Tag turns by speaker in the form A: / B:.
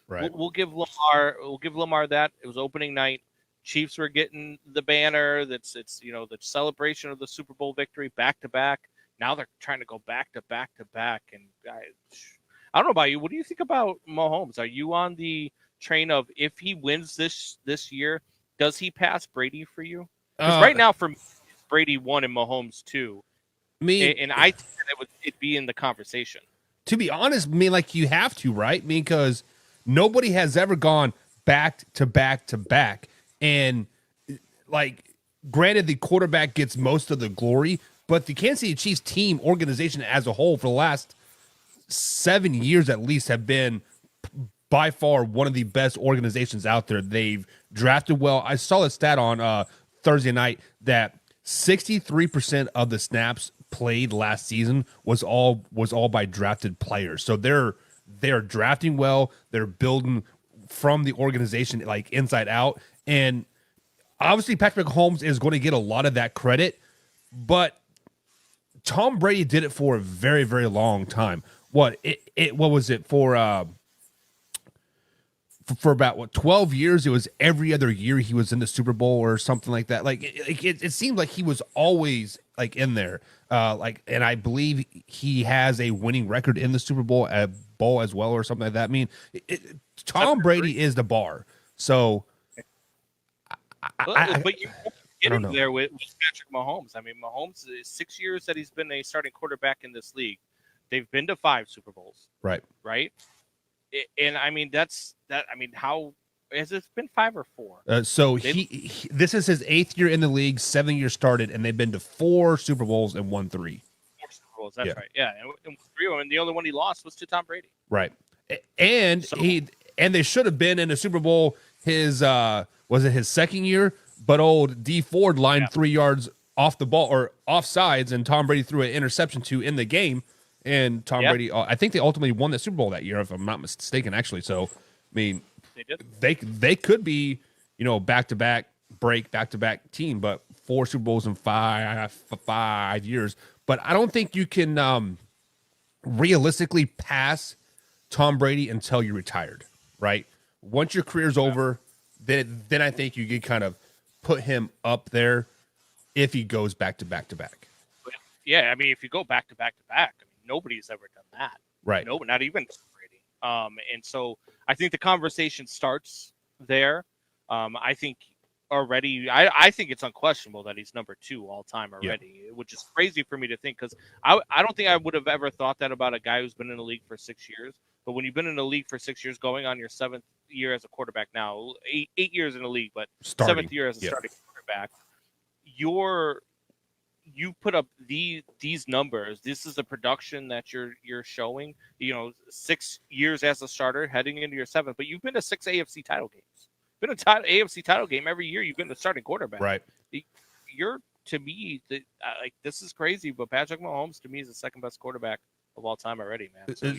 A: Right.
B: We'll give Lamar that. It was opening night. Chiefs were getting the banner. It's the celebration of the Super Bowl victory back to back. Now they're trying to go back to back to back, and I don't know about you. What do you think about Mahomes? Are you on the train of if he wins this year, does he pass Brady for you? Because right
A: Uh,
B: now for me, Brady 1 and Mahomes 2,
A: I mean,
B: and I think that it'd be in the conversation.
A: to be honest, I mean, like you have to, right? I mean, because nobody has ever gone back to back to back. And like, granted, the quarterback gets most of the glory, but the Kansas City Chiefs team organization as a whole for the last 7 years at least have been by far one of the best organizations out there. They've drafted well. I saw a stat on Thursday night that 63% of the snaps played last season was all by drafted players. So they're drafting well. They're building from the organization like inside out. And obviously Patrick Mahomes is going to get a lot of that credit, but Tom Brady did it for a very, very long time. What was it for about 12 years? It was every other year he was in the Super Bowl or something like that. Like it seemed like he was always like in there. And I believe he has a winning record in the Super Bowl as well or something like that. I mean, Tom Brady is the bar. So
B: But you're
A: I don't
B: getting
A: know.
B: there with Patrick Mahomes. I mean, Mahomes is 6 years that he's been a starting quarterback in this league. They've been to 5 Super Bowls,
A: Right.
B: right? And I mean, that's that. I mean, how has it been 5 or 4?
A: So
B: They
A: he this is his 8th year in the league, 7 years started, and they've been to 4 Super Bowls and won 3.
B: Super Bowls. That's
A: Yeah.
B: right. Yeah, and 3 of them, and the only one he lost was to Tom Brady.
A: Right. And
B: So
A: they should have been in a Super Bowl his was it his second year? But old D Ford lined
B: yeah,
A: 3 yards off the ball or off sides, and Tom Brady threw an interception to in the game. And Tom
B: yeah,
A: Brady, I think they ultimately won the Super Bowl that year, if I'm not mistaken, actually. So, I mean,
B: they did.
A: they could be, back to back team, but 4 Super Bowls in 5 years. But I don't think you can realistically pass Tom Brady until you're retired, right? Once your career's over, then I think you can kind of put him up there if he goes back to back to back.
B: But yeah, I mean, if you go back to back to back, I mean, nobody's ever done that.
A: Right.
B: No, not even Tom Brady. And so I think the conversation starts there. I think already, I think it's unquestionable that he's number 2 all time
A: Yeah.
B: already, which is crazy for me to think because I don't think I would have ever thought that about a guy who's been in the league for 6 years. But when you've been in the league for 6 years, going on your 7th year as a quarterback now, 8 years in the league, but
A: Starting.
B: 7th year as a
A: Yeah.
B: starting quarterback, you put up these numbers. This is the production that you're showing. 6 years as a starter, heading into your 7th, but you've been to 6 AFC title games. Been a AFC title game every year. You've been the starting quarterback.
A: Right.
B: You're to me like this is crazy, but Patrick Mahomes to me is the second best quarterback of all time already, man. So